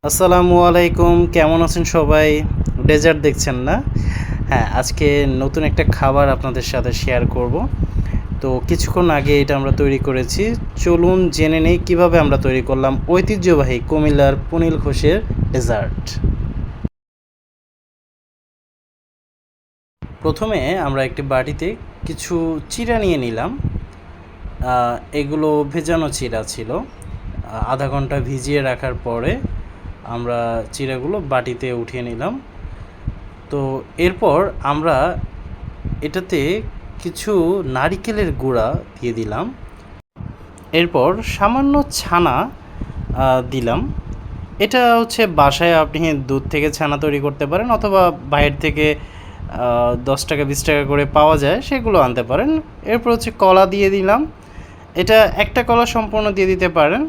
আসসালামু আলাইকুম, কেমন আছেন সবাই? ডেজার্ট দেখছেন না? হ্যাঁ, আজকে নতুন একটা খাবার আপনাদের সাথে শেয়ার করব। তো কিছুক্ষণ আগে এটা আমরা তৈরি করেছি। চলুন জেনে নেই কিভাবে আমরা তৈরি করলাম ঐতিহ্যবাহী কুমিল্লার পুনিল ঘোষের ডেজার্ট। প্রথমে আমরা একটি বাটিতে কিছু চিড়া নিয়ে নিলাম। এগুলো ভেজানো চিড়া ছিল। আধা ঘন্টা ভিজিয়ে রাখার পরে আমরা চিড়াগুলো বাটিতে উঠিয়ে নিলাম। তো এরপর আমরা এটাতে কিছু নারিকেলের গুঁড়া দিয়ে দিলাম। এরপর সামান্য ছানা দিলাম। এটা হচ্ছে বাসায় আপনি দুধ থেকে ছানা তৈরি করতে পারেন, অথবা বাইরে থেকে 10 টাকা 20 টাকা করে পাওয়া যায়, সেগুলো আনতে পারেন। এরপর হচ্ছে কলা দিয়ে দিলাম। এটা একটা কলা সম্পূর্ণ দিয়ে দিতে পারেন।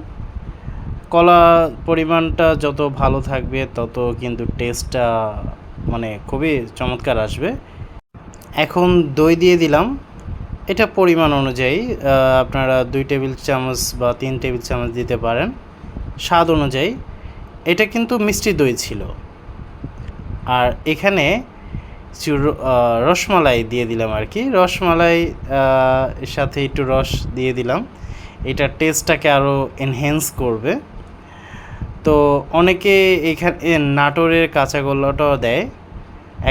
কলা পরিমাণটা যত ভালো থাকবে তত কিন্তু টেস্টটা খুবই চমৎকার আসবে। এখন দই দিয়ে দিলাম। এটা পরিমাণ অনুযায়ী আপনারা 2 টেবিল চামচ বা 3 টেবিল চামচ দিতে পারেন, স্বাদ অনুযায়ী। এটা কিন্তু মিষ্টি দই ছিল। আর এখানে কিছু রসমালাই দিয়ে দিলাম আর কি। রসমালাই এর সাথে একটু রস দিয়ে দিলাম। এটা টেস্টটাকে আরও এনহ্যান্স করবে। তো অনেকে এখানে নাটোরের কাঁচা গোল্লাটাও দেয়।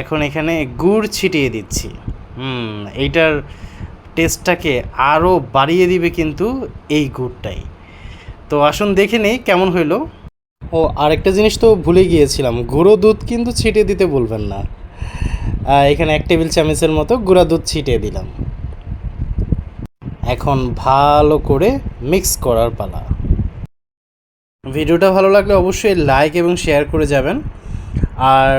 এখন এখানে গুড় ছিটিয়ে দিচ্ছি। এইটার টেস্টটাকে আরও বাড়িয়ে দিবে কিন্তু এই গুড়টাই। তো আসুন দেখে নেই কেমন হইলো। ও আরেকটা জিনিস তো ভুলে গিয়েছিলাম, গুঁড়ো দুধ কিন্তু ছিটিয়ে দিতে বলবেন না। এখানে 1 টেবিল চামচের মতো গুঁড়া দুধ ছিটিয়ে দিলাম। এখন ভালো করে মিক্স করার পালা। ভিডিওটা ভালো লাগলে অবশ্যই লাইক এবং শেয়ার করে যাবেন, আর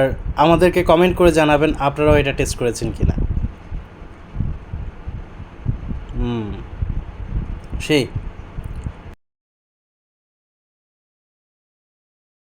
আমাদেরকে কমেন্ট করে জানাবেন আপনারাও এটা টেস্ট করেছেন কিনা। সেই